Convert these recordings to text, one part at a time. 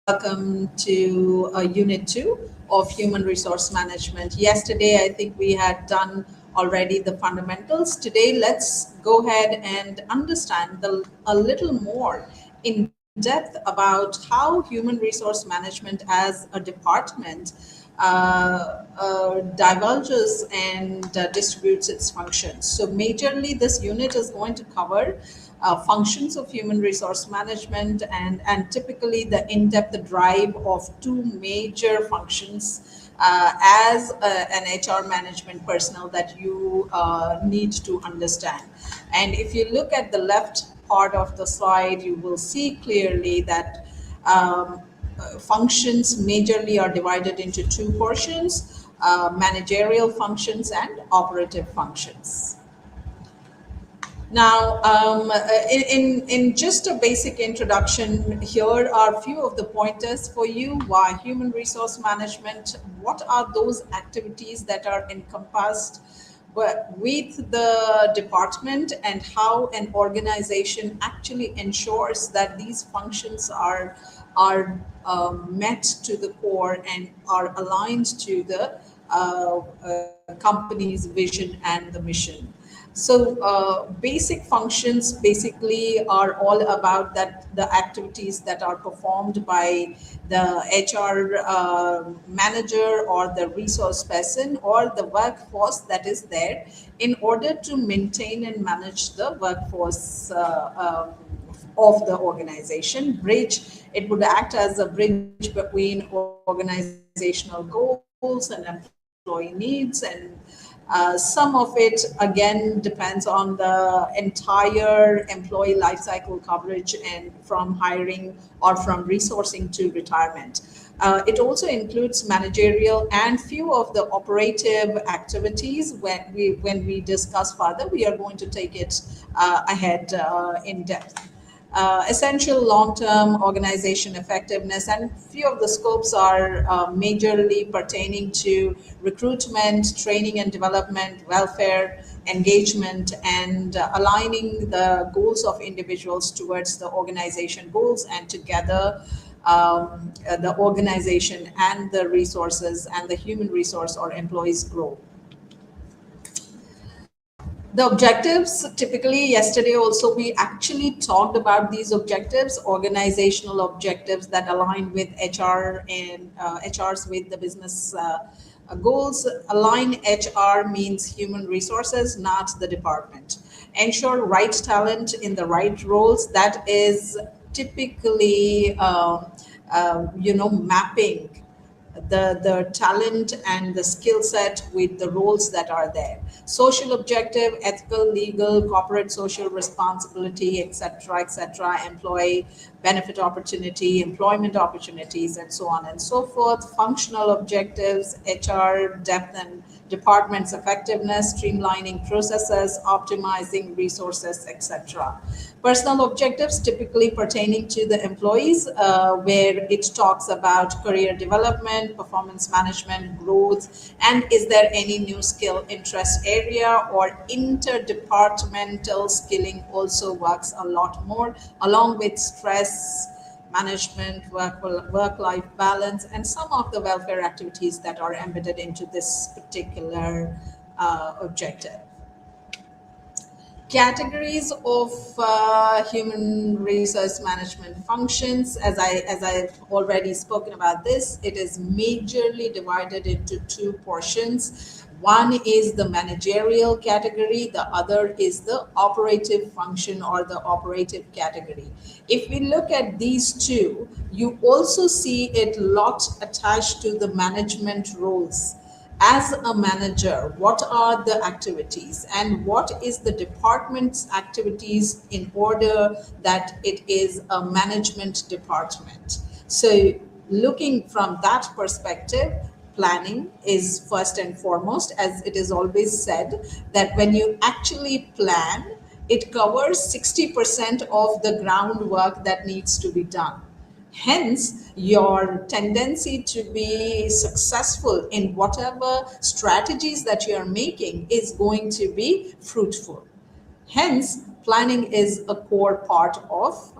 welcome to Unit 2 of Human Resource Management. Yesterday, I think we had done already the fundamentals. Today, let's go ahead and understand a little more in depth about how human resource management as a department divulges and distributes its functions. So, majorly, this unit is going to cover functions of human resource management and typically the in-depth drive of two major functions as an HR management personnel that you need to understand. And if you look at the left part of the slide, you will see clearly that functions majorly are divided into two portions, managerial functions and operative functions. Now, in just a basic introduction, here are a few of the pointers for you. Why human resource management? What are those activities that are encompassed with the department, and how an organization actually ensures that these functions are met to the core and are aligned to the company's vision and the mission. So basic functions basically are all about that the activities that are performed by the HR manager or the resource person or the workforce that is there in order to maintain and manage the workforce of the organization. It would act as a bridge between organizational goals and employee needs, and some of it again depends on the entire employee life cycle coverage and from hiring or from resourcing to retirement. It also includes managerial and few of the operative activities. When we discuss further, we are going to take it ahead in depth. Essential long-term organization effectiveness, and few of the scopes are majorly pertaining to recruitment, training and development, welfare, engagement, and aligning the goals of individuals towards the organization goals, and together the organization and the resources and the human resource or employees grow. The objectives, typically yesterday also we actually talked about these objectives, organizational objectives that align with HR and HRs with the business goals. Align HR means human resources, not the department. Ensure right talent in the right roles. That is typically mapping the talent and the skill set with the roles that are there. Social objective, ethical, legal, corporate social responsibility, etc., employee benefit opportunity, employment opportunities, and so on and so forth. Functional objectives, HR depth and department's effectiveness, streamlining processes, optimizing resources, etc. Personal objectives typically pertaining to the employees, where it talks about career development, performance management, growth, and is there any new skill interest area, or interdepartmental skilling also works a lot more, along with stress management, work-life balance, and some of the welfare activities that are embedded into this particular objective. Categories of human resource management functions. As I've already spoken about this, it is majorly divided into two portions. One is the managerial category, the other is the operative function or the operative category. If we look at these two, you also see it lot attached to the management roles. As a manager, what are the activities and what is the department's activities in order that it is a management department? So looking from that perspective, planning is first and foremost. As it is always said, that when you actually plan, it covers 60% of the groundwork that needs to be done. Hence, your tendency to be successful in whatever strategies that you are making is going to be fruitful. Hence, planning is a core part of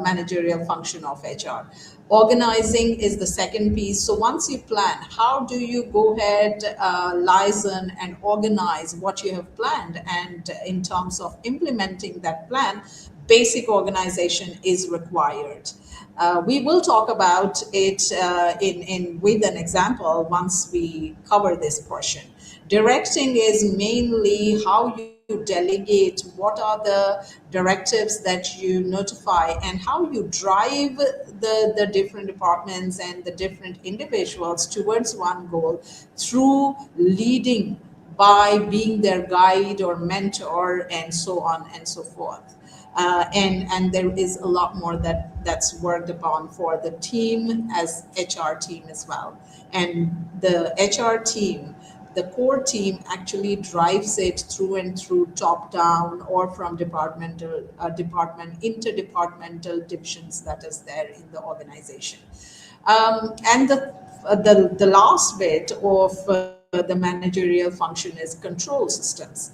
managerial function of HR. Organizing is the second piece. So once you plan, how do you go ahead, liaison and organize what you have planned? And in terms of implementing that plan, basic organization is required. We will talk about it in with an example once we cover this portion. Directing is mainly how you delegate, what are the directives that you notify, and how you drive the different departments and the different individuals towards one goal through leading by being their guide or mentor and so on and so forth. And there is a lot more that's worked upon for the team as HR team as well. And the HR team, the core team actually drives it through and through top down or from interdepartmental divisions that is there in the organization. And the last bit of the managerial function is control systems.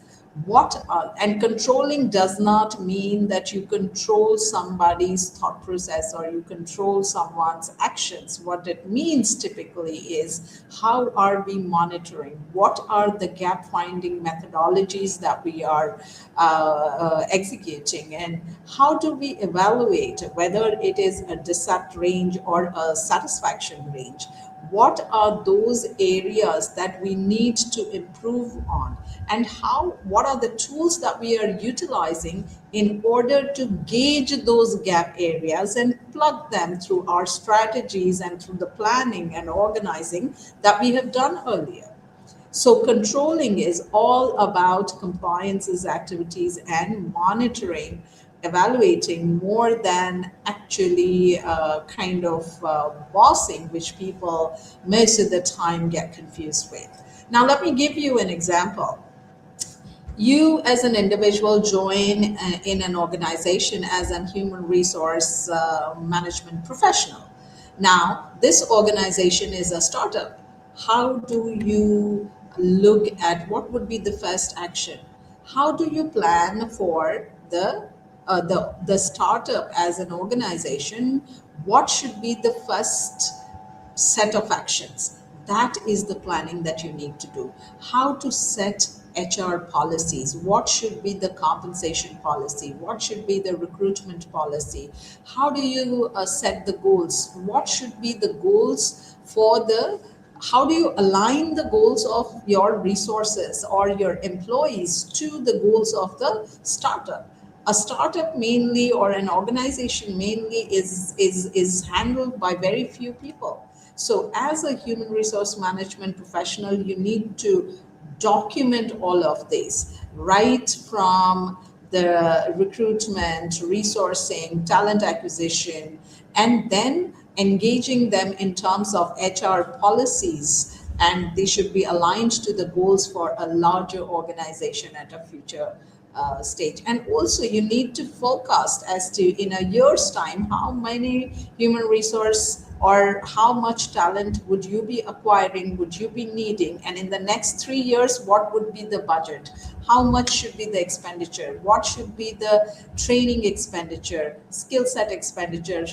And controlling does not mean that you control somebody's thought process or you control someone's actions. What it means typically is how are we monitoring? What are the gap finding methodologies that we are executing? And how do we evaluate whether it is a decept range or a satisfaction range? What are those areas that we need to improve on, and what are the tools that we are utilizing in order to gauge those gap areas and plug them through our strategies and through the planning and organizing that we have done earlier. So controlling is all about compliances activities and monitoring, evaluating more than actually kind of bossing, which people most of the time get confused with. Now, let me give you an example. You as an individual join in an organization as a human resource management professional. Now, this organization is a startup. How do you look at what would be the first action? How do you plan for the startup as an organization? What should be the first set of actions? That is the planning that you need to do. How to set HR policies? What should be the compensation policy? What should be the recruitment policy? How do you set the goals? What should be the goals for the how do you align the goals of your resources or your employees to the goals of the startup? A startup mainly or an organization mainly is handled by very few people. So as a human resource management professional, you need to document all of this, right from the recruitment, resourcing, talent acquisition, and then engaging them in terms of HR policies. And they should be aligned to the goals for a larger organization at a future stage. And also you need to forecast as to in a year's time how many human resource or how much talent would you be acquiring, would you be needing, and in the next 3 years what would be the budget, how much should be the expenditure, what should be the training expenditure, skill set expenditure.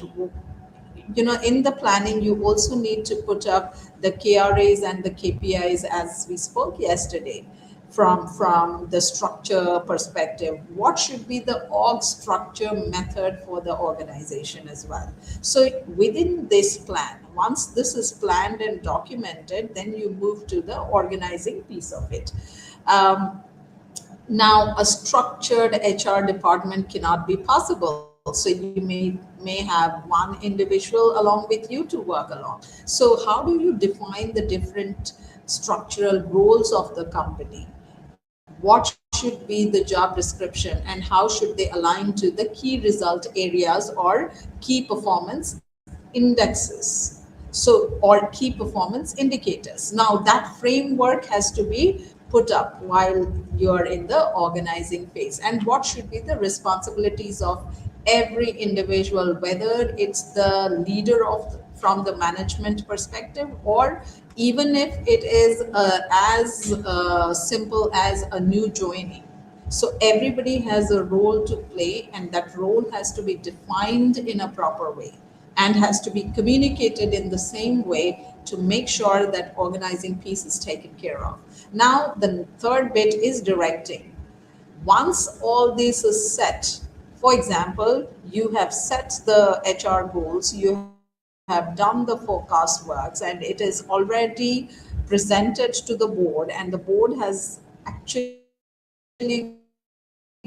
In the planning you also need to put up the KRAs and the KPIs as we spoke yesterday. From the structure perspective, what should be the org structure method for the organization as well? So within this plan, once this is planned and documented, then you move to the organizing piece of it. Now, a structured HR department cannot be possible. So you may have one individual along with you to work along. So how do you define the different structural roles of the company? What should be the job description and how should they align to the key result areas or key performance indexes? So, or key performance indicators. Now, that framework has to be put up while you're in the organizing phase. And what should be the responsibilities of every individual, whether it's the leader of from the management perspective, or even if it is as simple as a new joining. So everybody has a role to play, and that role has to be defined in a proper way and has to be communicated in the same way to make sure that organizing piece is taken care of. Now, the third bit is directing. Once all this is set, for example, you have set the HR goals, you have done the forecast works, and it is already presented to the board, and the board has actually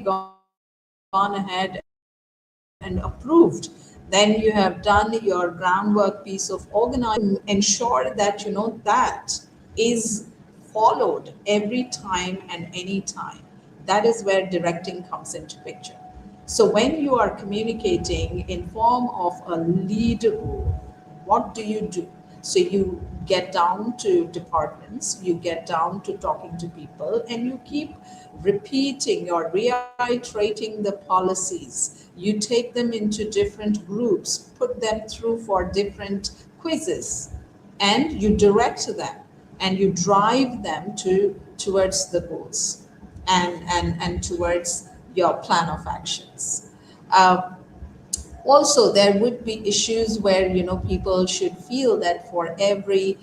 gone ahead and approved, then you have done your groundwork piece of organizing to ensure that that is followed every time and any time. That is where directing comes into picture. So when you are communicating in form of a lead role, what do you do? So you get down to departments, you get down to talking to people, and you keep repeating or reiterating the policies. You take them into different groups, put them through for different quizzes, and you direct them and you drive them towards the goals and towards your plan of actions. Also, there would be issues where people should feel that for every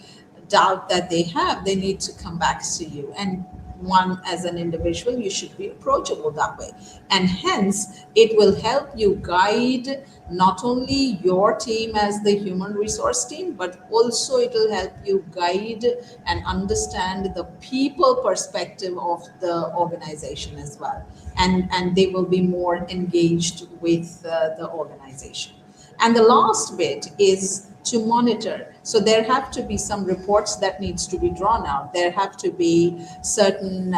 doubt that they have, they need to come back to you, and one, as an individual, you should be approachable that way, and hence it will help you guide not only your team as the human resource team, but also it will help you guide and understand the people perspective of the organization as well, and they will be more engaged with the organization. And the last bit is to monitor. So there have to be some reports that needs to be drawn out. There have to be certain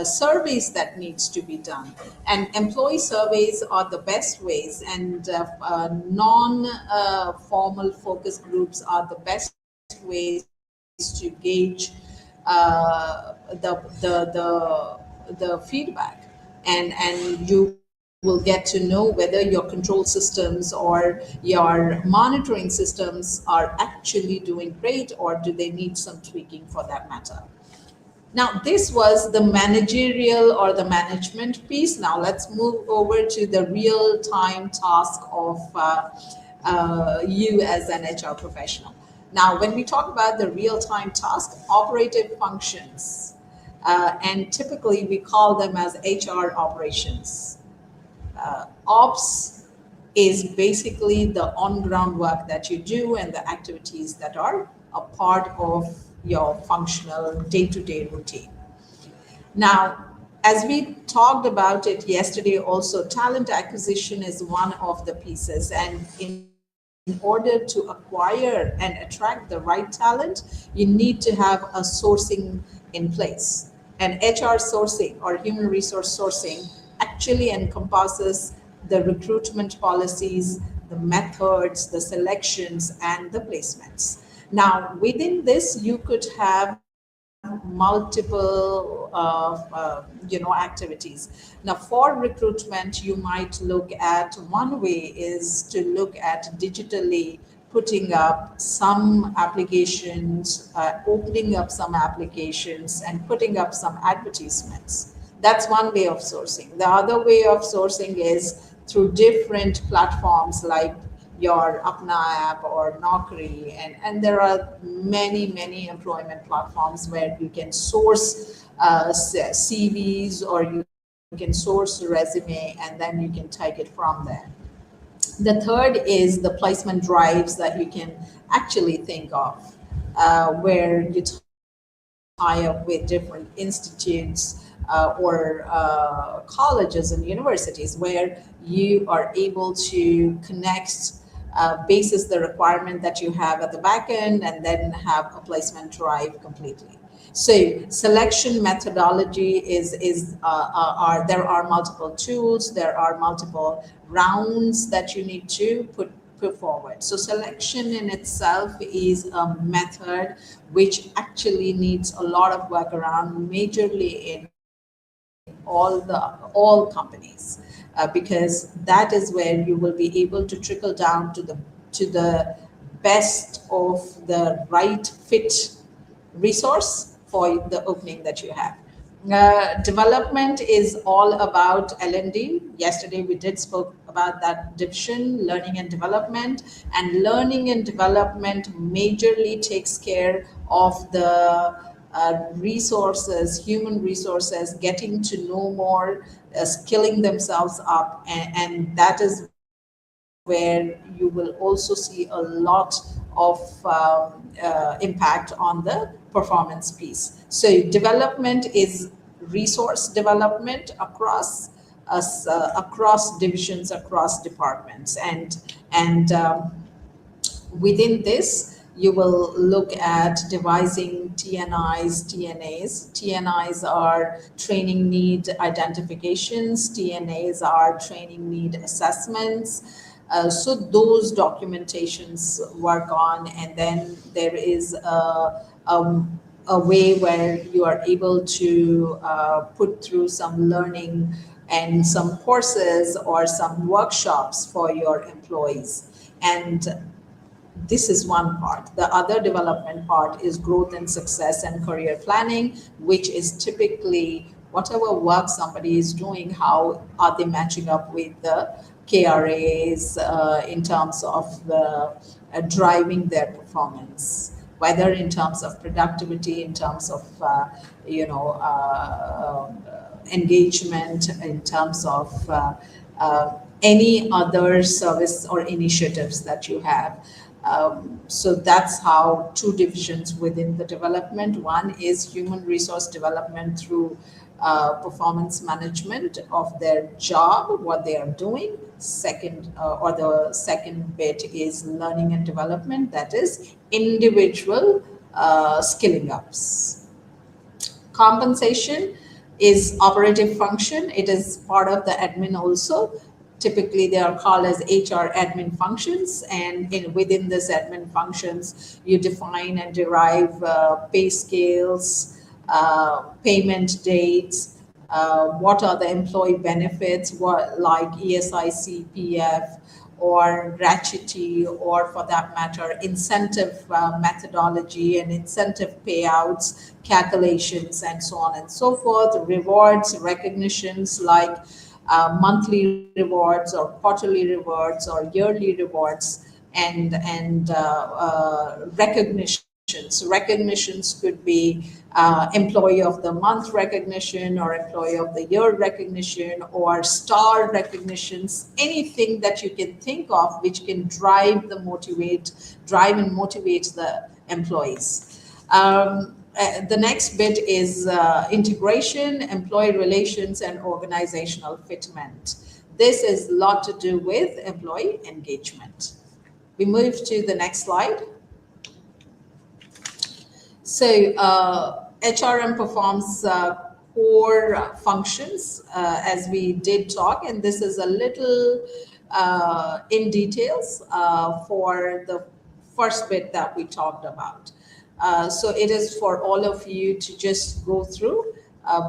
surveys that needs to be done. And employee surveys are the best ways, and non-formal focus groups are the best ways to gauge the feedback, and you will get to know whether your control systems or your monitoring systems are actually doing great, or do they need some tweaking for that matter. Now, this was the managerial or the management piece. Now, let's move over to the real time task of you as an HR professional. Now, when we talk about the real time task, operative functions, and typically we call them as HR operations. Ops is basically the on ground work that you do and the activities that are a part of your functional day to day routine. Now, as we talked about it yesterday, also talent acquisition is one of the pieces. And in order to acquire and attract the right talent, you need to have a sourcing in place. And HR sourcing or human resource sourcing actually encompasses the recruitment policies, the methods, the selections, and the placements. Now, within this, you could have multiple activities. Now, for recruitment, you might look at one way is to look at digitally putting up some applications, opening up some applications, and putting up some advertisements. That's one way of sourcing. The other way of sourcing is through different platforms like your Apna app or Naukri, and there are many employment platforms where you can source CVs, or you can source a resume, and then you can take it from there. The third is the placement drives that you can actually think of, where you tie up with different institutes or colleges and universities, where you are able to connect basis the requirement that you have at the back end, and then have a placement drive completely. So selection methodology are there are multiple tools, there are multiple rounds that you need to put forward. So selection in itself is a method which actually needs a lot of work around, majorly in all companies, because that is where you will be able to trickle down to the best of the right fit resource for the opening that you have. Development is all about L&D. Yesterday we did spoke about that division, learning and development, and learning and development majorly takes care of the resources, human resources, getting to know more, skilling themselves up, and that is where you will also see a lot of impact on the performance piece. So development is resource development across us, across divisions, across departments, and within this, you will look at devising TNIs, TNAs. TNIs are training need identifications, TNAs are training need assessments. So those documentations work on, and then there is a way where you are able to put through some learning and some courses or some workshops for your employees. And this is one part. The other development part is growth and success and career planning, which is typically whatever work somebody is doing, how are they matching up with the KRAs in terms of the, driving their performance, whether in terms of productivity, in terms of engagement, in terms of any other service or initiatives that you have. So that's how two divisions within the development. One is human resource development through performance management of their job, what they are doing. Second, or the second bit is learning and development, that is individual skilling ups. Compensation is operative function. It is part of the admin also. Typically, they are called as HR admin functions, and within this admin functions, you define and derive pay scales, payment dates, what are the employee benefits, what like ESI, CPF, or gratuity, or for that matter, incentive methodology and incentive payouts, calculations, and so on and so forth, rewards, recognitions like monthly rewards or quarterly rewards or yearly rewards, and recognitions. Recognitions could be employee of the month recognition or employee of the year recognition or star recognitions, anything that you can think of which can drive and motivate the employees. The next bit is integration, employee relations, and organizational fitment. This is a lot to do with employee engagement. We move to the next slide. So HRM performs core functions as we did talk, and this is a little in details for the first bit that we talked about. So it is for all of you to just go through.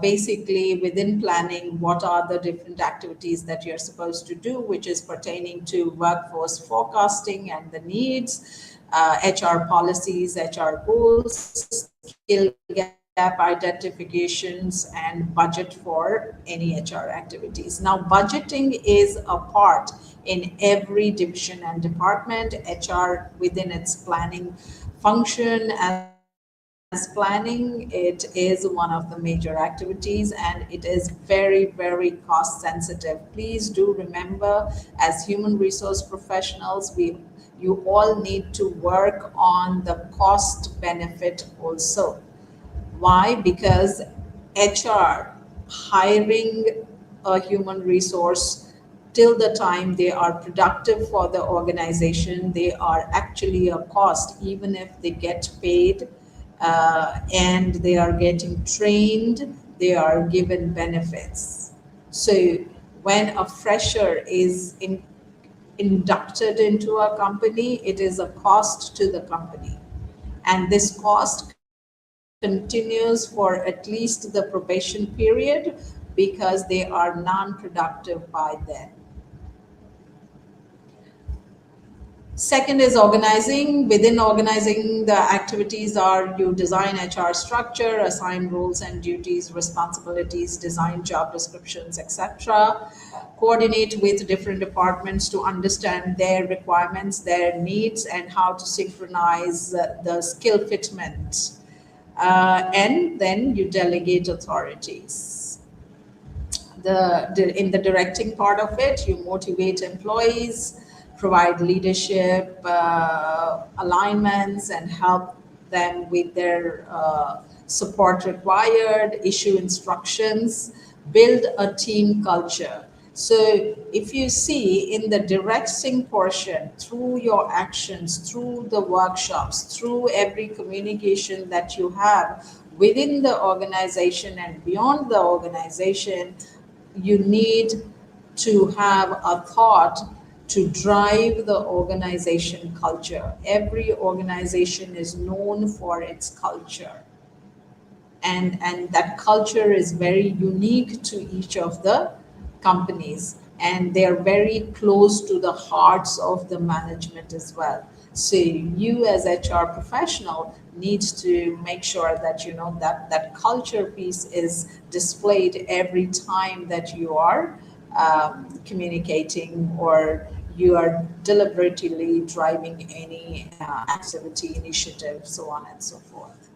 Basically, within planning, what are the different activities that you're supposed to do, which is pertaining to workforce forecasting and the needs, HR policies, HR goals, skill gap identifications, and budget for any HR activities. Now, budgeting is a part in every division and department. HR within its planning function as planning, it is one of the major activities, and it is very, very cost sensitive. Please do remember, as human resource professionals, you all need to work on the cost benefit also. Why? Because HR hiring a human resource till the time they are productive for the organization, they are actually a cost, even if they get paid and they are getting trained, they are given benefits. So when a fresher is inducted into a company, it is a cost to the company. And this cost continues for at least the probation period because they are non-productive by then. Second is organizing. Within organizing, the activities are you design HR structure, assign roles and duties, responsibilities, design job descriptions, etc. Coordinate with different departments to understand their requirements, their needs, and how to synchronize the skill fitment. And then you delegate authorities. In the directing part of it, you motivate employees, provide leadership alignments, and help them with their support required, issue instructions, build a team culture. So if you see in the directing portion, through your actions, through the workshops, through every communication that you have within the organization and beyond the organization, you need to have a thought to drive the organization culture. Every organization is known for its culture, and that culture is very unique to each of the companies, and they are very close to the hearts of the management as well. So you as HR professional needs to make sure that you know that that culture piece is displayed every time that you are communicating, or you are deliberately driving any activity, initiative, so on and so forth.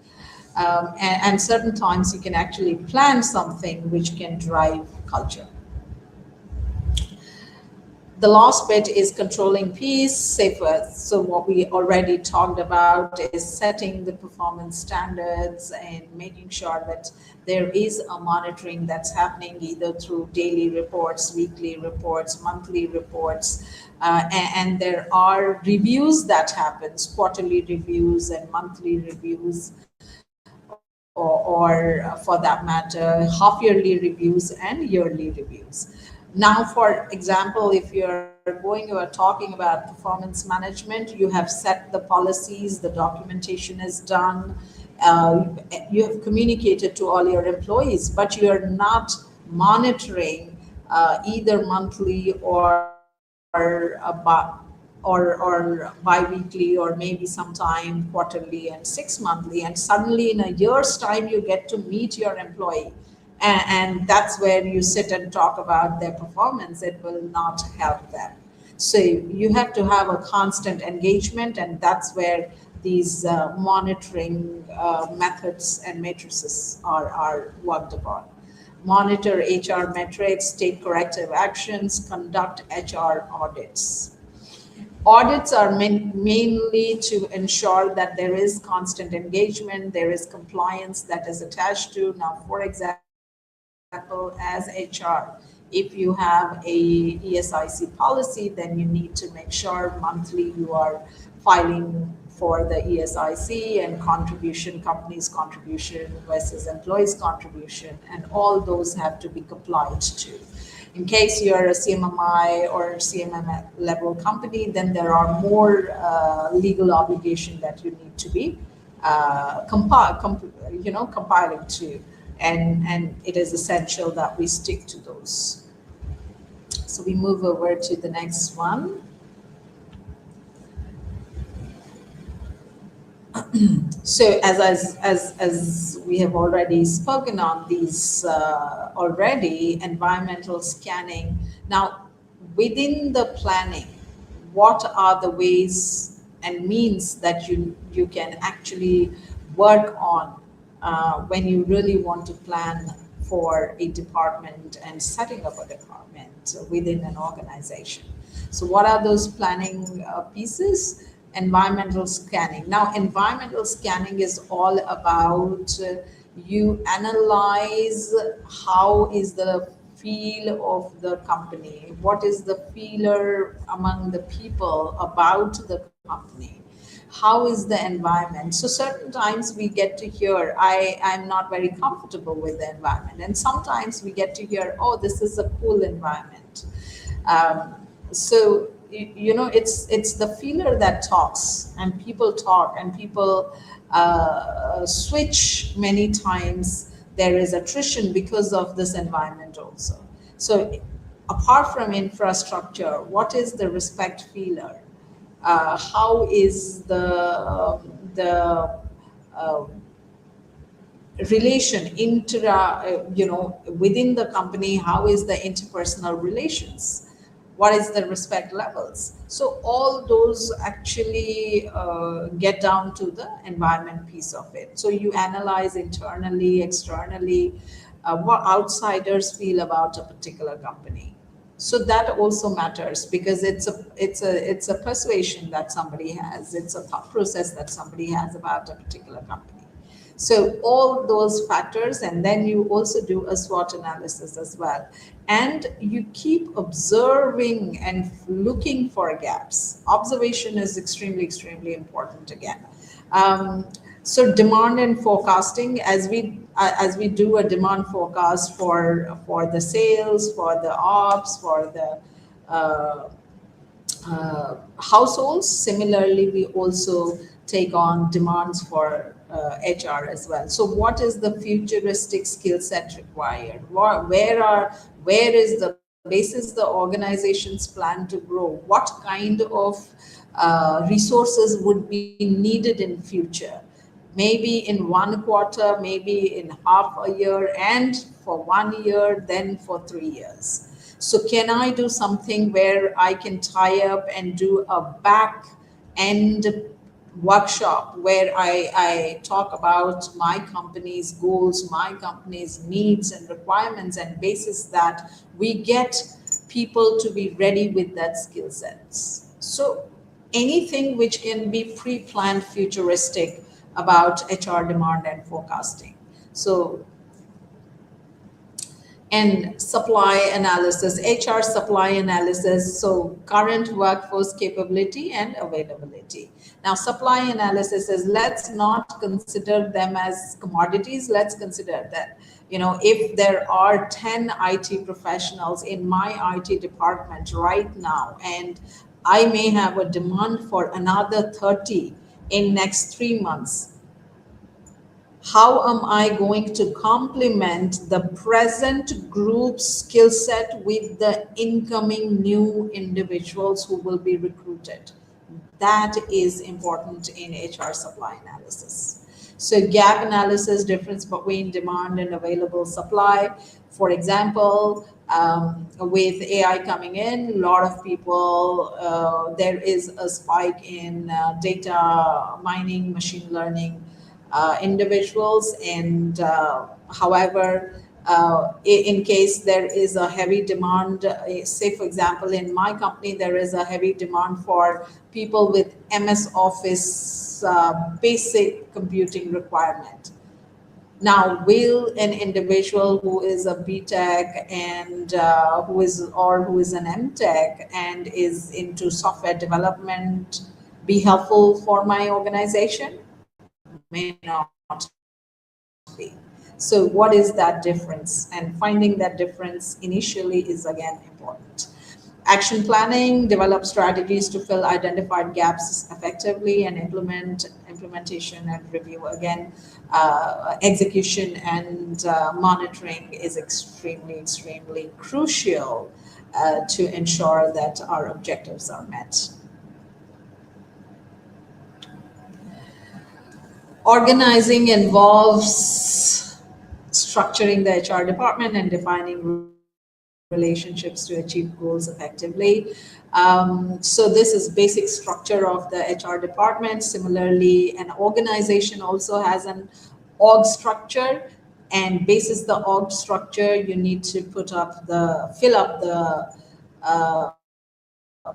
And certain times you can actually plan something which can drive culture. The last bit is controlling piece, safer. So what we already talked about is setting the performance standards and making sure that there is a monitoring that's happening either through daily reports, weekly reports, monthly reports, and there are reviews that happens, quarterly reviews and monthly reviews, or for that matter, half-yearly reviews and yearly reviews. Now, for example, if you're going or talking about performance management, you have set the policies, the documentation is done, you have communicated to all your employees, but you're not monitoring either monthly or bi-weekly, or maybe sometime quarterly and 6 monthly, and suddenly in a year's time you get to meet your employee, and that's where you sit and talk about their performance. It will not help them. So you have to have a constant engagement, and that's where these monitoring methods and matrices are worked upon. Monitor HR metrics, take corrective actions, conduct HR audits. Audits are mainly to ensure that there is constant engagement, there is compliance that is attached to. Now, for example, as HR, if you have a ESIC policy, then you need to make sure monthly you are filing for the ESIC and contribution, company's contribution versus employees' contribution, and all those have to be complied to. In case you're a CMMI or CMM level company, then there are more legal obligation that you need to be compiling to, and it is essential that we stick to those. So we move over to the next one. So as we have already spoken on these already, environmental scanning. Now, within the planning, what are the ways and means that you can actually work on when you really want to plan for a department and setting up a department within an organization? So what are those planning pieces? Environmental scanning. Now, environmental scanning is all about you analyze how is the feel of the company, what is the feeler among the people about the company, how is the environment. So certain times we get to hear, I'm not very comfortable with the environment, and sometimes we get to hear, oh, this is a cool environment. So it's the feeler that talks, and people talk, and people switch many times. There is attrition because of this environment also. So apart from infrastructure, what is the respect feeler? how is the uh, relation within the company, how is the interpersonal relations, what is the respect levels. So all those actually get down to the environment piece of it. So you analyze internally, externally, what outsiders feel about a particular company. So that also matters, because it's a persuasion that somebody has, it's a thought process that somebody has about a particular company. So all those factors, and then you also do a SWOT analysis as well. And you keep observing and looking for gaps. Observation is extremely, extremely important again. So demand and forecasting, as we do a demand forecast for the sales, for the ops, for the uh, households. Similarly, we also take on demands for HR as well. So, what is the futuristic skill set required? Where is the basis the organizations plan to grow? What kind of resources would be needed in future? Maybe in one quarter, maybe in half a year, and for 1 year, then for 3 years. So can I do something where I can tie up and do a back end workshop where I talk about my company's goals, my company's needs and requirements, and basis that we get people to be ready with that skill sets. So anything which can be pre-planned, futuristic about HR demand and forecasting. So, and supply analysis, HR supply analysis, so current workforce capability and availability. Now, supply analysis is, let's not consider them as commodities. Let's consider that, if there are 10 IT professionals in my IT department right now, and I may have a demand for another 30 in next 3 months, how am I going to complement the present group skill set with the incoming new individuals who will be recruited? That is important in HR supply analysis. So gap analysis, difference between demand and available supply. For example, with AI coming in, a lot of people, there is a spike in data mining, machine learning individuals, and however, in case there is a heavy demand, say for example in my company there is a heavy demand for people with MS Office basic computing requirement. Now, will an individual who is a BTech and who is an MTech and is into software development be helpful for my organization? May not be. So what is that difference? And finding that difference initially is again important. Action planning, develop strategies to fill identified gaps effectively, and implementation and review. Again, execution and monitoring is extremely, extremely crucial to ensure that our objectives are met. Organizing involves structuring the HR department and defining relationships to achieve goals effectively. So this is basic structure of the HR department. Similarly, an organization also has an org structure, and basis the org structure, you need to fill up the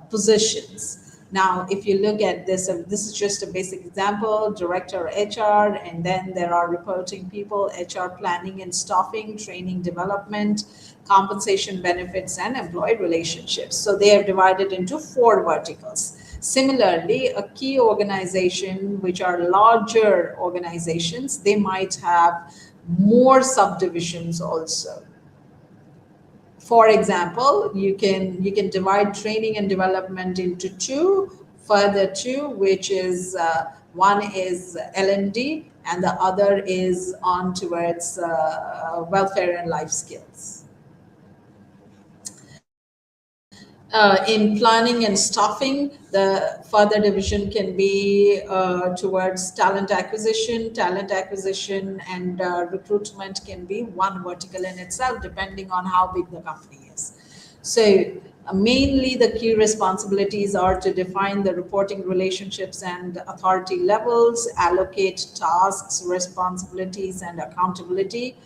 positions. Now, if you look at this, this is just a basic example, director HR, and then there are reporting people, HR planning and staffing, training development, compensation benefits, and employee relationships. So they are divided into 4 verticals. Similarly, a key organization, which are larger organizations, they might have more subdivisions also. For example, you can divide training and development into 2, further 2, which is one is L&D and the other is on towards welfare and life skills. In planning and staffing, the further division can be towards talent acquisition, and recruitment can be one vertical in itself, depending on how big the company is. So, mainly the key responsibilities are to define the reporting relationships and authority levels, allocate tasks, responsibilities, and accountability.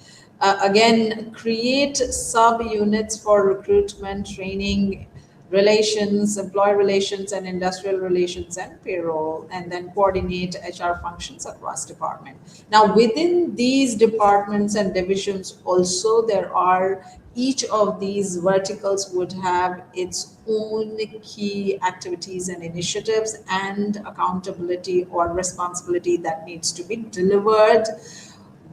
Again, create sub units for recruitment, training, relations, employee relations, and industrial relations and payroll, and then coordinate HR functions across department. Now, within these departments and divisions, also there are, each of these verticals would have its own key activities and initiatives and accountability or responsibility that needs to be delivered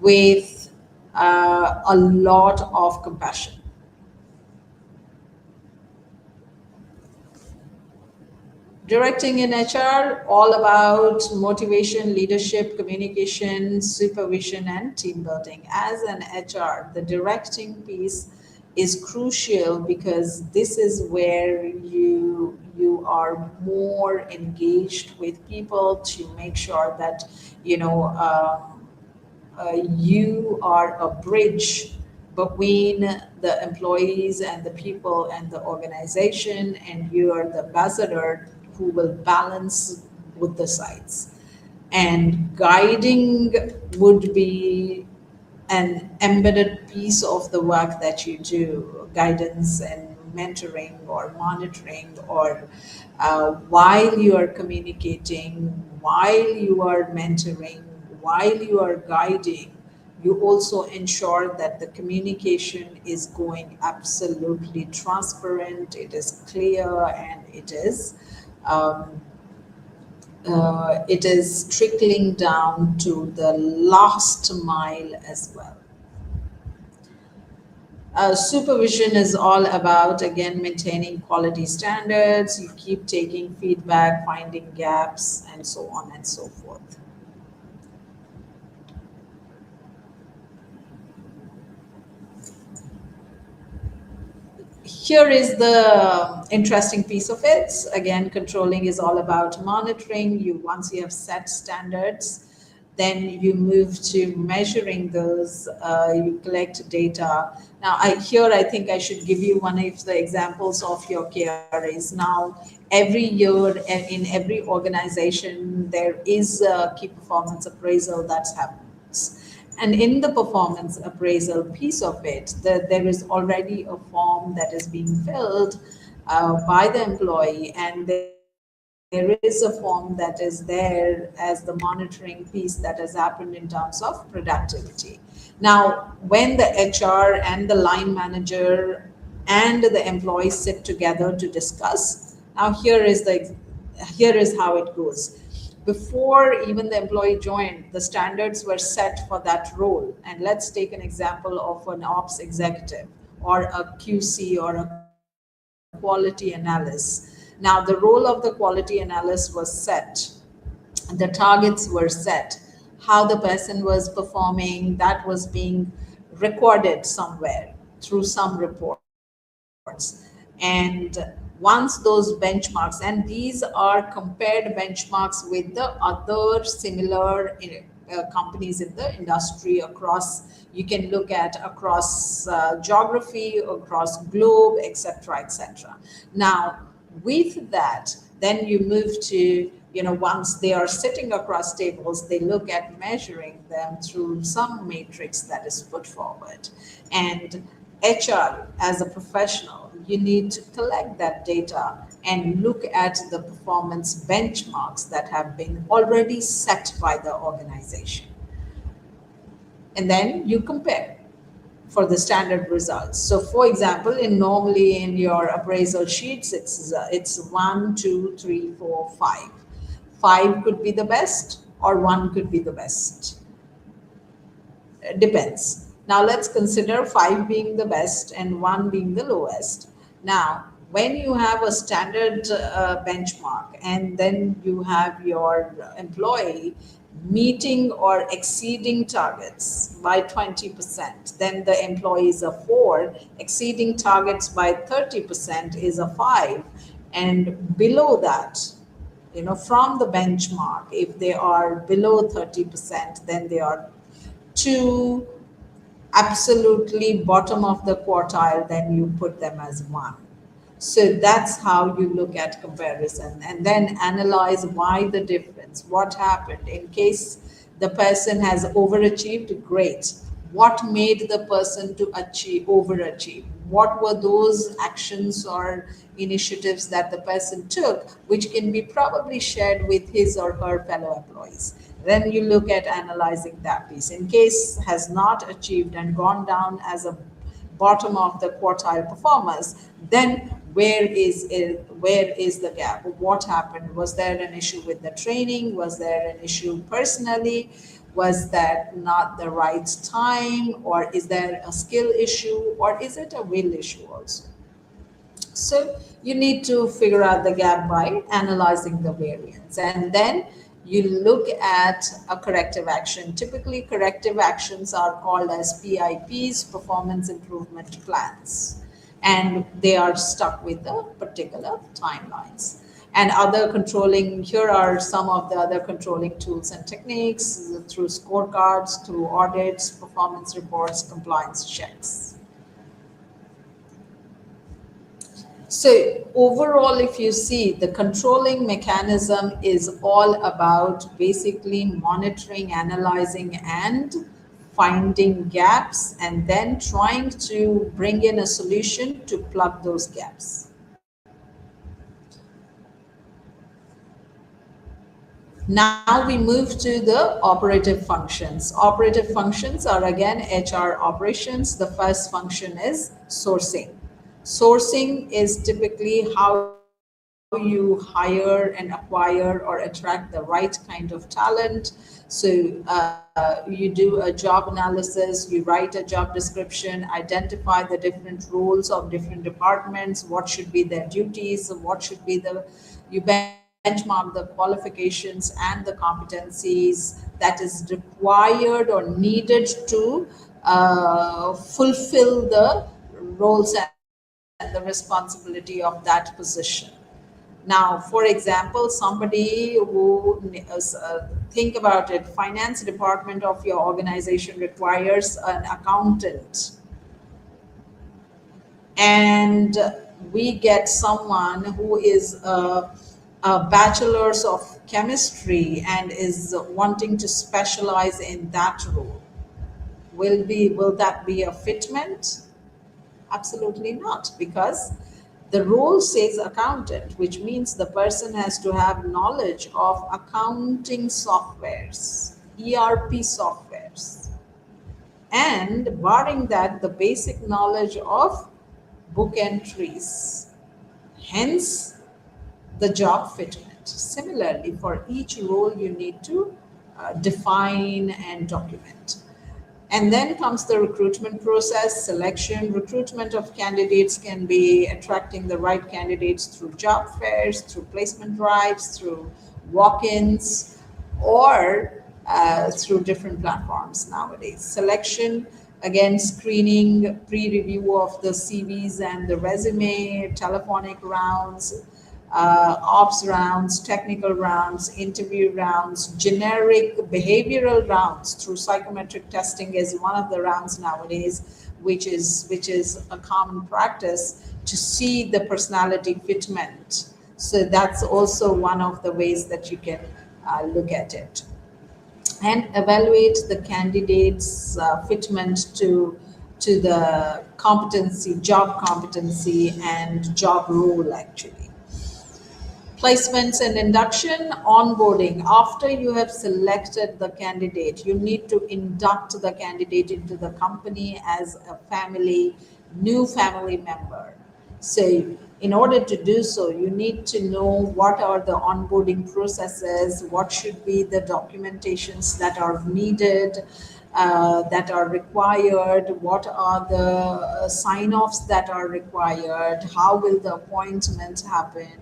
with a lot of compassion. Directing in HR, all about motivation, leadership, communication, supervision, and team building. As an HR, the directing piece is crucial because this is where you are more engaged with people to make sure that you are a bridge between the employees and the people and the organization, and you are the ambassador who will balance both the sides. And guiding would be an embedded piece of the work that you do, guidance and mentoring or monitoring, or while you are communicating, while you are mentoring, while you are guiding, you also ensure that the communication is going absolutely transparent, it is clear, and um, it is trickling down to the last mile as well. Supervision is all about, again, maintaining quality standards. You keep taking feedback, finding gaps, and so on and so forth. Here is the interesting piece of it. Again, controlling is all about monitoring. You Once you have set standards, then you move to measuring those. You collect data. Now, I think I should give you one of the examples of your KRAs. Now, every year in every organization, there is a key performance appraisal that's happens. And in the performance appraisal piece of it, there is already a form that is being filled by the employee, and there is a form that is there as the monitoring piece that has happened in terms of productivity. Now, when the HR and the line manager and the employees sit together to discuss, now here is how it goes. Before even the employee joined, the standards were set for that role. And let's take an example of an ops executive or a QC or a quality analyst. Now, the role of the quality analyst was set, the targets were set, how the person was performing, that was being recorded somewhere through some reports. And once those benchmarks, and these are compared benchmarks with the other similar companies in the industry across, you can look at across geography, across globe, etc., etc. Now, with that, then you move to, once they are sitting across tables, they look at measuring them through some matrix that is put forward. And HR, as a professional, you need to collect that data and look at the performance benchmarks that have been already set by the organization. And then you compare for the standard results. So, for example, normally in your appraisal sheets, it's 1, 2, 3, 4, 5. 5 could be the best, or 1 could be the best. It depends. Now let's consider 5 being the best and 1 being the lowest. Now, when you have a standard benchmark and then you have your employee, meeting or exceeding targets by 20%, then the employee is a 4. Exceeding targets by 30% is a 5. And below that, from the benchmark, if they are below 30%, then they are 2. Absolutely bottom of the quartile, then you put them as 1. So that's how you look at comparison, and then analyze why the difference, what happened. In case the person has overachieved, great. What made the person to overachieve? What were those actions or initiatives that the person took, which can be probably shared with his or her fellow employees? Then you look at analyzing that piece. In case has not achieved and gone down as a bottom of the quartile performers, then where is the gap? What happened? Was there an issue with the training? Was there an issue personally? Was that not the right time? Or is there a skill issue? Or is it a will issue also? So you need to figure out the gap by analyzing the variance. And then you look at a corrective action. Typically, corrective actions are called as PIPs, performance improvement plans, and they are stuck with the particular timelines. And other controlling, here are some of the other controlling tools and techniques through scorecards, through audits, performance reports, compliance checks. So overall, if you see, the controlling mechanism is all about basically monitoring, analyzing, and finding gaps, and then trying to bring in a solution to plug those gaps. Now we move to the operative functions. Operative functions are again HR operations. The first function is sourcing. Sourcing is typically how you hire and acquire or attract the right kind of talent. So you do a job analysis, you write a job description, identify the different roles of different departments, what should be their duties, what should be you benchmark the qualifications and the competencies that is required or needed to fulfill the roles and the responsibility of that position. Now, for example, somebody who think about it, finance department of your organization requires an accountant, and we get someone who is a bachelor's of chemistry and is wanting to specialize in that role. Will that be a fitment? Absolutely not, because the role says accountant, which means the person has to have knowledge of accounting softwares, ERP softwares, and barring that, the basic knowledge of book entries. Hence, the job fitment. Similarly, for each role, you need to define and document. And then comes the recruitment process, selection. Recruitment of candidates can be attracting the right candidates through job fairs, through placement drives, through walk-ins, or through different platforms nowadays. Selection, again, screening, pre-review of the CVs and the resume, telephonic rounds, ops rounds, technical rounds, interview rounds, generic behavioral rounds through psychometric testing is one of the rounds nowadays, which is a common practice to see the personality fitment. So that's also one of the ways that you can look at it, and evaluate the candidate's fitment to the competency, job competency, and job role actually. Placements and induction, onboarding. After you have selected the candidate, you need to induct the candidate into the company as a new family member. So in order to do so, you need to know what are the onboarding processes, what should be the documentations that are needed, that are required, what are the sign-offs that are required, how will the appointment happen,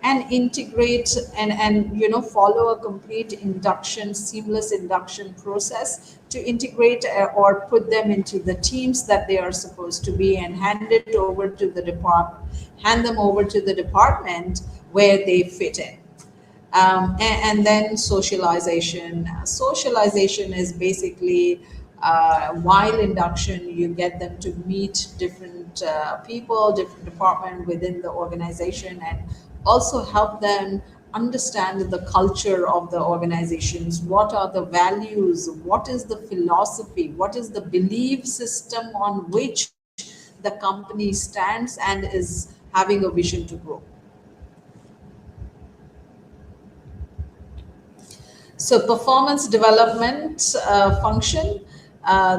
and integrate and follow a complete induction, seamless induction process to integrate or put them into the teams that they are supposed to be, and hand them over to the department where they fit in. And then socialization. Socialization is basically, while induction, you get them to meet different people, different department within the organization, and also help them understand the culture of the organizations. What are the values? What is the philosophy? What is the belief system on which the company stands and is having a vision to grow? So performance development function.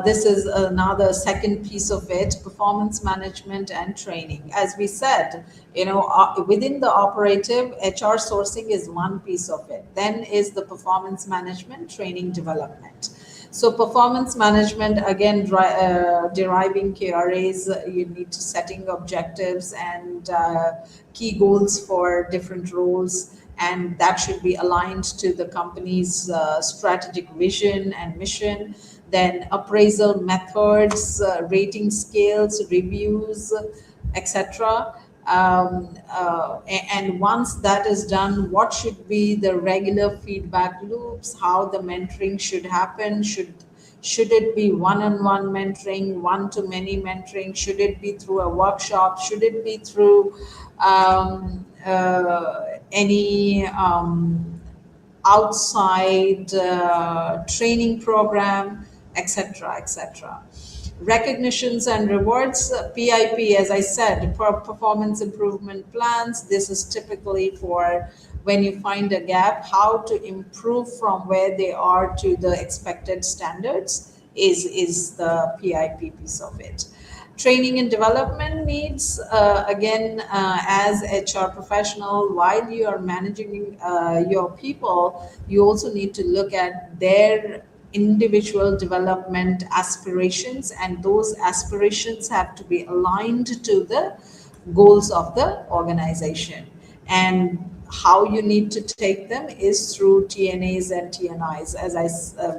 This is another second piece of it: performance management and training. As we said, within the operative, HR sourcing is one piece of it. Then is the performance management, training, development. So performance management, again, deriving KRAs, you need to setting objectives and key goals for different roles, and that should be aligned to the company's strategic vision and mission. Then appraisal methods, rating scales, reviews, etc. And once that is done, what should be the regular feedback loops? How the mentoring should happen? Should it be one-on-one mentoring, one-to-many mentoring? Should it be through a workshop? Should it be through any outside training program, etc., etc. Recognitions and rewards, PIP, as I said, performance improvement plans. This is typically for when you find a gap, how to improve from where they are to the expected standards is the PIP piece of it. Training and development needs, again, as HR professional, while you are managing your people, you also need to look at their individual development aspirations, and those aspirations have to be aligned to the goals of the organization. And how you need to take them is through TNAs and TNIs. As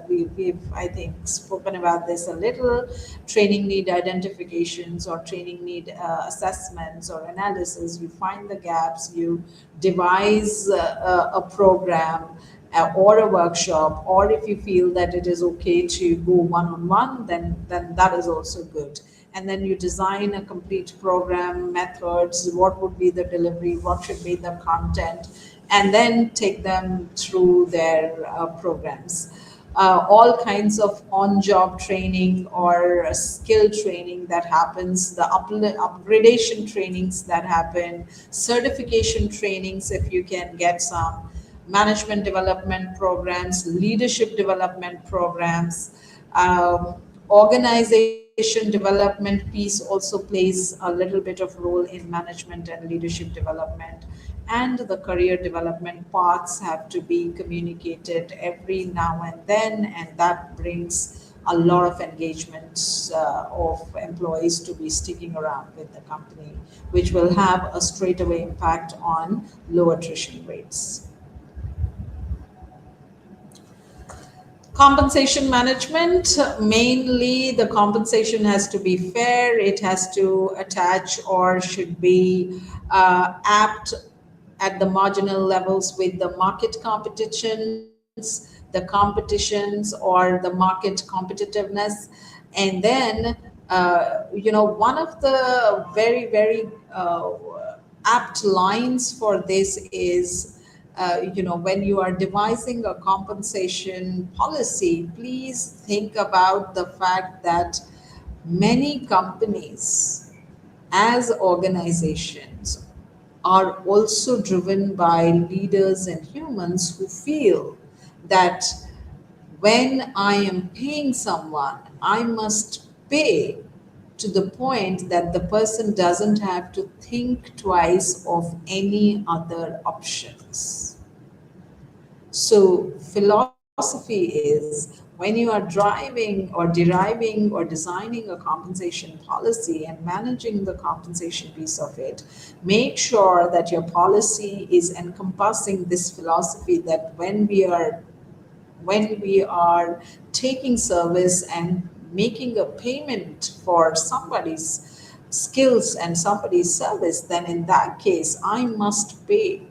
we've, I think, spoken about this a little. Training need identifications or training need assessments or analysis. You find the gaps, you devise a program or a workshop, or if you feel that it is okay to go one-on-one, then that is also good. And then you design a complete program, methods, what would be the delivery, what should be the content, and then take them through their programs. All kinds of on-job training or skill training that happens, the upgradation trainings that happen, certification trainings if you can get some, management development programs, leadership development programs, organization development piece also plays a little bit of role in management and leadership development. And the career development paths have to be communicated every now and then, and that brings a lot of engagement of employees to be sticking around with the company, which will have a straightaway impact on low attrition rates. Compensation management, mainly the compensation has to be fair, it has to attach or should be apt at the marginal levels with the market competitions, the competitions or the market competitiveness. And then, one of the very apt lines for this is, when you are devising a compensation policy, please think about the fact that many companies, as organizations, are also driven by leaders and humans who feel that when I am paying someone, I must pay to the point that the person doesn't have to think twice of any other options. So philosophy is, when you are driving or deriving or designing a compensation policy and managing the compensation piece of it, make sure that your policy is encompassing this philosophy that when we are taking service and making a payment for somebody's skills and somebody's service, then in that case I must pay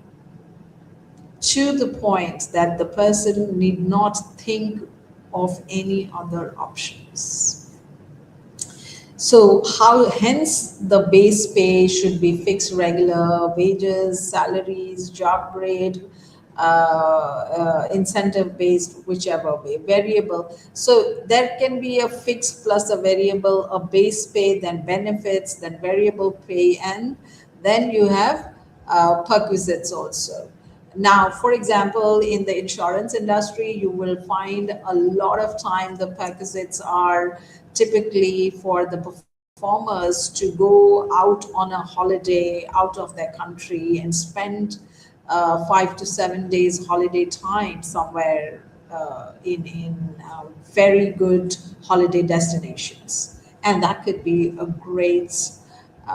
to the point that the person need not think of any other options. So how hence the base pay should be fixed regular wages, salaries, job grade, incentive based, whichever way, variable. So there can be a fixed plus a variable, a base pay, then benefits, then variable pay, and then you have perquisites also. Now, for example, in the insurance industry, you will find a lot of time the perquisites are typically for the performers to go out on a holiday out of their country and spend 5 to 7 days holiday time somewhere in very good holiday destinations. And that could be a great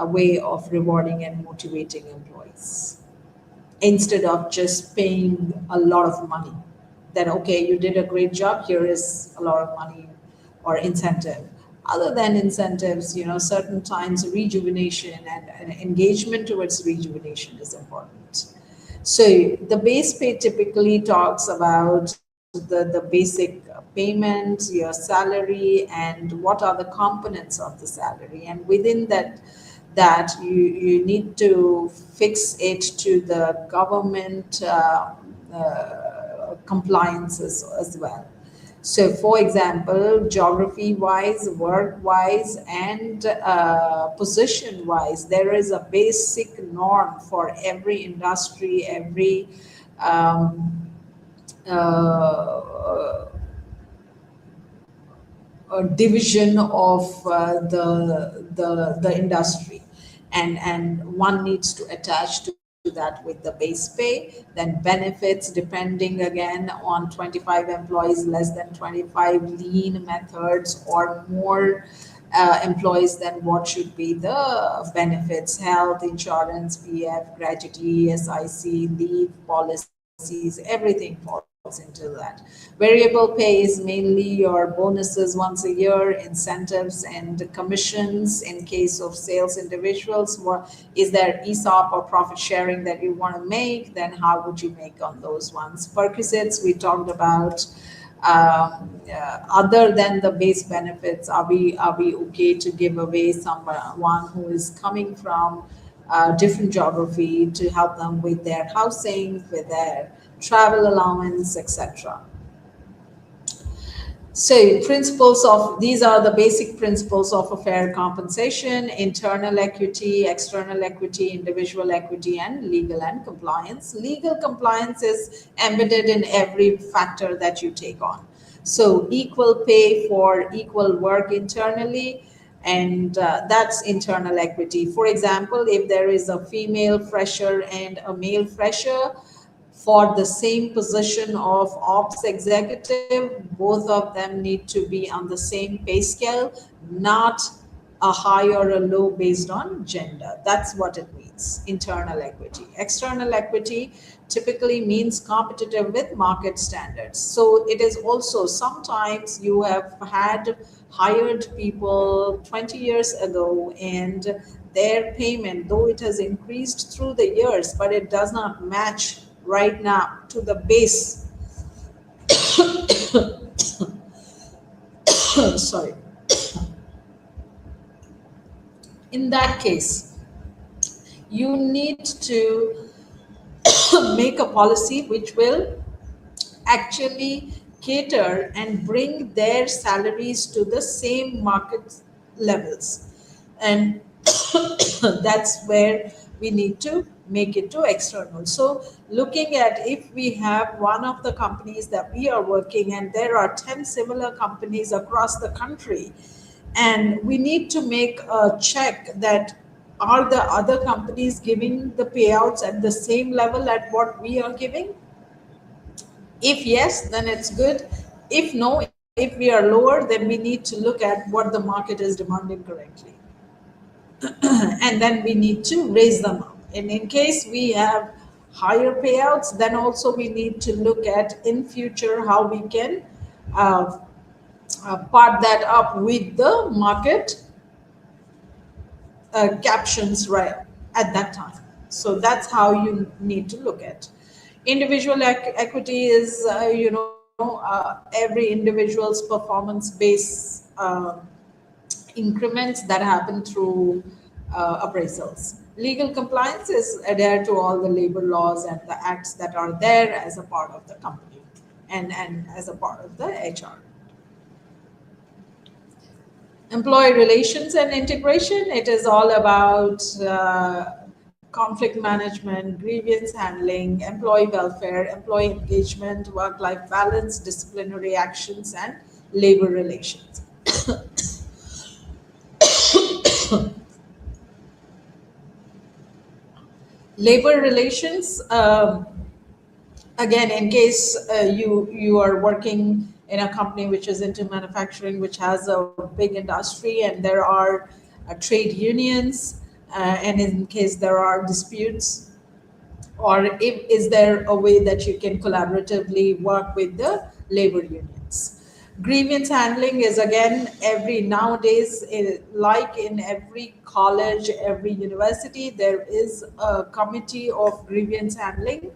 way of rewarding and motivating employees instead of just paying a lot of money. Then, okay, you did a great job, here is a lot of money or incentive. Other than incentives, certain times rejuvenation and engagement towards rejuvenation is important. So the base pay typically talks about the basic payment, your salary, and what are the components of the salary. And within that you need to fix it to the government compliances as well. So, for example, geography wise, work wise, and position wise, there is a basic norm for every industry, every um, uh, division of the industry, and one needs to attach to that with the base pay, then benefits depending again on 25 employees, less than 25, lean methods, or more employees, then what should be the benefits, health insurance, pf, gratuity, sic, leave policies, everything falls into that. Variable pay is mainly your bonuses once a year, incentives and commissions in case of sales individuals. What is there ESOP or profit sharing that you want to make? Then how would you make on those ones? Perquisites we talked about. Other than the base benefits, are we okay to give away someone who is coming from different geography to help them with their housing, with their travel allowance, etc. So principles of these are the basic principles of a fair compensation: internal equity, external equity, individual equity, and legal and compliance. Legal compliance is embedded in every factor that you take on. So equal pay for equal work internally, and that's internal equity. For example, if there is a female fresher and a male fresher, for the same position of ops executive, both of them need to be on the same pay scale, not a high or a low based on gender. That's what it means, internal equity. External equity typically means competitive with market standards. So it is also sometimes you have had hired people 20 years ago and their payment, though it has increased through the years, but it does not match right now to the base. Sorry. In that case, you need to make a policy which will actually cater and bring their salaries to the same market levels. And that's where we need to make it to external. So looking at, if we have one of the companies that we are working, and there are 10 similar companies across the country, and we need to make a check that are the other companies giving the payouts at the same level at what we are giving. If yes, then it's good. If no, if we are lower, then we need to look at what the market is demanding currently, and then we need to raise them up. And in case we have higher payouts, then also we need to look at in future how we can uh, part that up with the market captions right at that time. So that's how you need to look at. Individual equity is, every individual's performance based increments that happen through appraisals. Legal compliance is adhere to all the labor laws and the acts that are there as a part of the company and as a part of the HR. Employee relations and integration, it is all about conflict management, grievance handling, employee welfare, employee engagement, work life balance, disciplinary actions, and labor relations. Labor relations, again, in case you are working in a company which is into manufacturing, which has a big industry, and there are trade unions, and in case there are disputes, or if, is there a way that you can collaboratively work with the labor unions? Grievance handling is, again, every nowadays, like in every college, every university, there is a committee of grievance handling,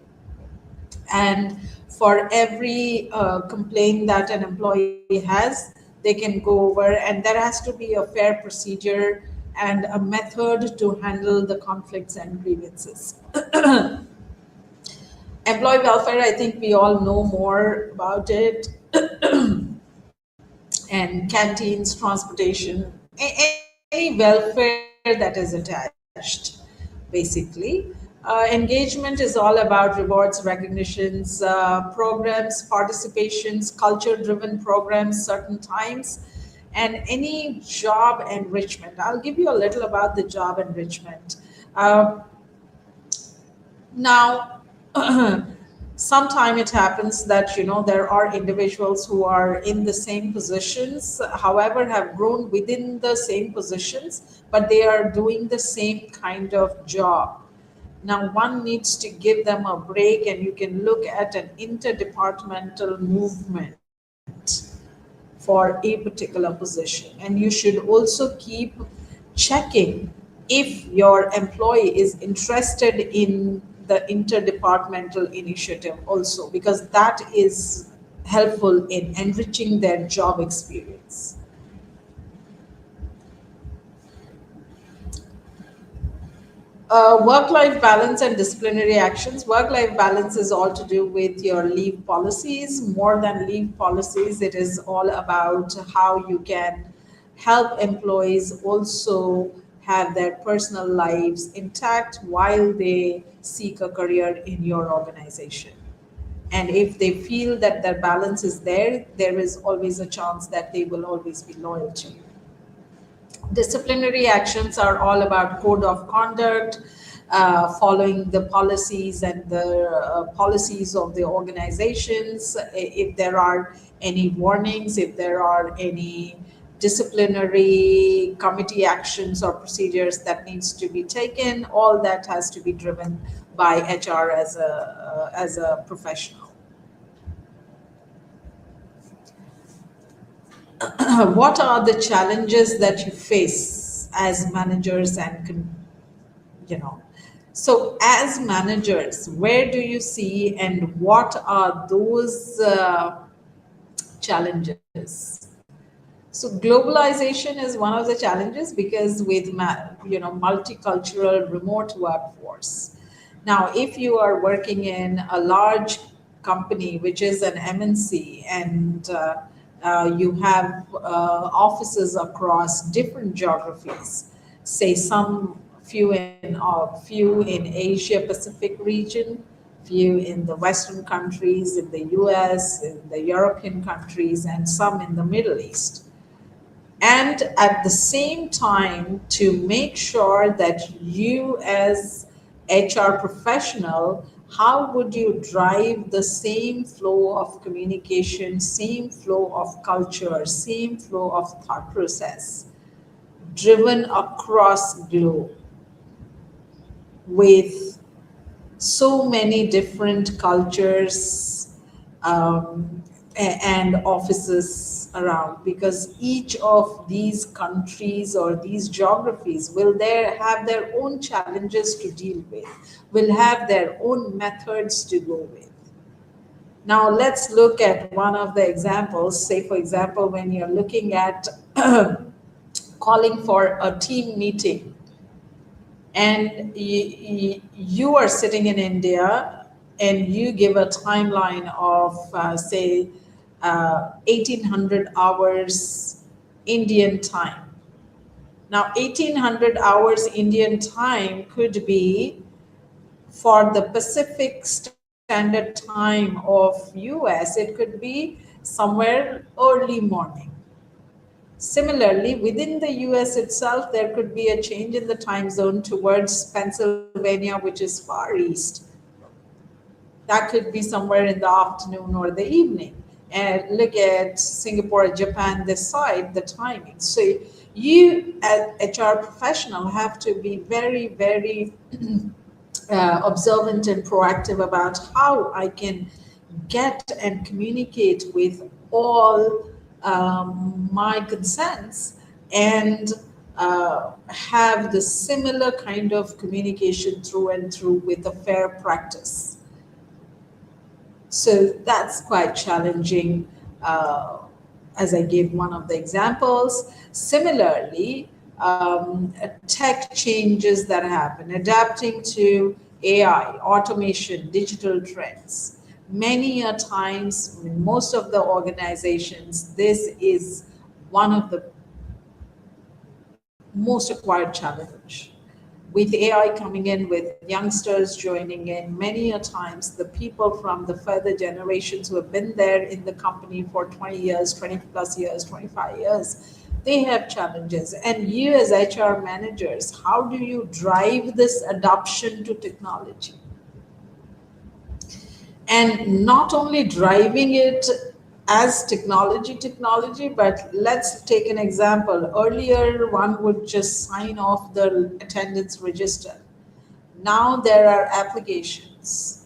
and for every complaint that an employee has, they can go over, and there has to be a fair procedure and a method to handle the conflicts and grievances. Employee welfare, I think we all know more about it, and canteens, transportation, any welfare that is attached, basically. Engagement is all about rewards, recognitions, programs, participations, culture driven programs, certain times, and any job enrichment. I'll give you a little about the job enrichment. Uh, Now, sometime it happens that there are individuals who are in the same positions, however, have grown within the same positions, but they are doing the same kind of job. Now, one needs to give them a break, and you can look at an interdepartmental movement for a particular position. And you should also keep checking if your employee is interested in the interdepartmental initiative also, because that is helpful in enriching their job experience. Work-life balance and disciplinary actions. Work-life balance is all to do with your leave policies. More than leave policies, it is all about how you can help employees also have their personal lives intact while they seek a career in your organization. And if they feel that their balance is there, there is always a chance that they will always be loyal to you. Disciplinary actions are all about code of conduct, following the policies and the policies of the organizations. If there are any warnings, if there are any disciplinary committee actions or procedures that needs to be taken, all that has to be driven by HR as a professional. What are the challenges that you face as managers and you know so as managers, where do you see and what are those challenges? So globalization is one of the challenges, because with multicultural remote workforce. Now, if you are working in a large company, which is an MNC, and you have offices across different geographies, say few in Asia Pacific region, few in the Western countries, in the US, in the European countries, and some in the Middle East. And at the same time, to make sure that you as HR professional How would you drive the same flow of communication, same flow of culture, same flow of thought process driven across globe with so many different cultures, and offices around, because each of these countries or these geographies will there have their own challenges to deal with, will have their own methods to go with. Now let's look at one of the examples. Say for example, when you're looking at calling for a team meeting, and you are sitting in India and you give a timeline of, say, 1800 hours Indian time. Now, 1800 hours Indian time could be for the Pacific Standard Time of US, it could be somewhere early morning. Similarly, within the US itself, there could be a change in the time zone towards Pennsylvania, which is far east. That could be somewhere in the afternoon or the evening. And look at Singapore, Japan, this side, the timing. So you, as HR professional, have to be very, very observant and proactive about how I can get and communicate with all my consents, and have the similar kind of communication through and through with a fair practice. So that's quite challenging, as I gave one of the examples. Similarly, tech changes that happen, adapting to AI, automation, digital trends. Many a times, in most of the organizations, this is one of the most acquired challenge. With AI coming in, with youngsters joining in, many a times the people from the further generations who have been there in the company for 20 years, 20 plus years, 25 years, they have challenges. And you as HR managers, how do you drive this adoption to technology? And not only driving it as technology, but let's take an example. Earlier, one would just sign off the attendance register. Now there are applications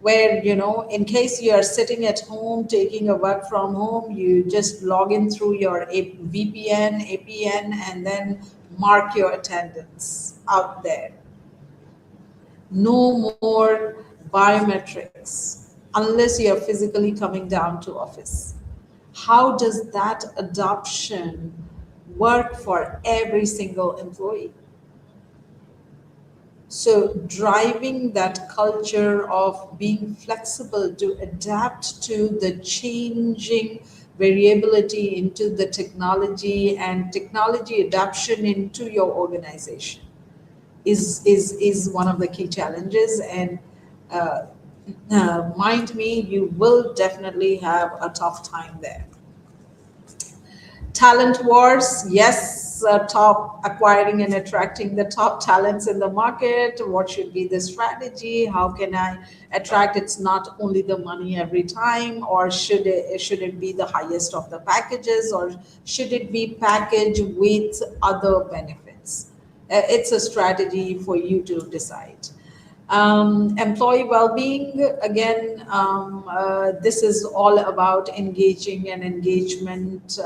where, in case you are sitting at home taking a work from home, you just log in through your VPN, APN, and then mark your attendance out there. No more biometrics unless you are physically coming down to office. How does that adoption work for every single employee? So driving that culture of being flexible to adapt to the changing variability into the technology and technology adoption into your organization is one of the key challenges. And mind me, you will definitely have a tough time there. Talent wars, yes, top acquiring and attracting the top talents in the market. What should be the strategy? How can I attract? It's not only the money every time, or should it be the highest of the packages, or should it be packaged with other benefits? It's a strategy for you to decide. Employee well-being, again, this is all about engaging and engagement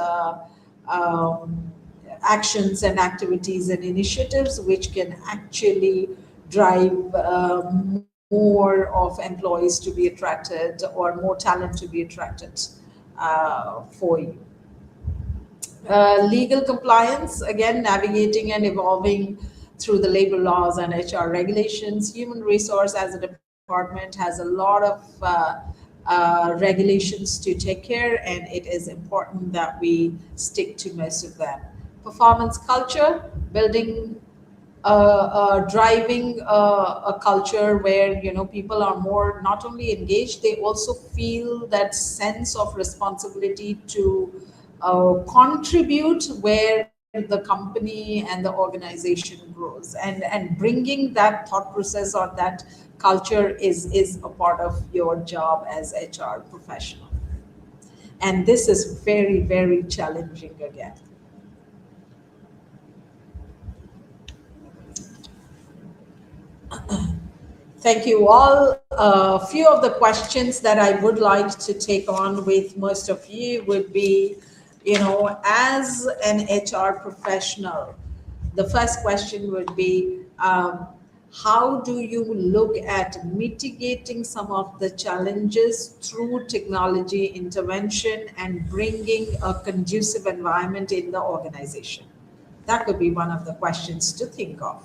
actions and activities and initiatives which can actually drive more of employees to be attracted, or more talent to be attracted for you. Legal compliance, again, navigating and evolving through the labor laws and HR regulations. Human resource as a department has a lot of regulations to take care, and it is important that we stick to most of them. Performance culture, building, driving a culture where people are more not only engaged, they also feel that sense of responsibility to contribute where the company and the organization grows, and bringing that thought process or that culture is a part of your job as HR professional. And this is very, very challenging again. Thank you all. A few of the questions that I would like to take on with most of you would be, as an HR professional, the first question would be, how do you look at mitigating some of the challenges through technology intervention and bringing a conducive environment in the organization? That could be one of the questions to think of.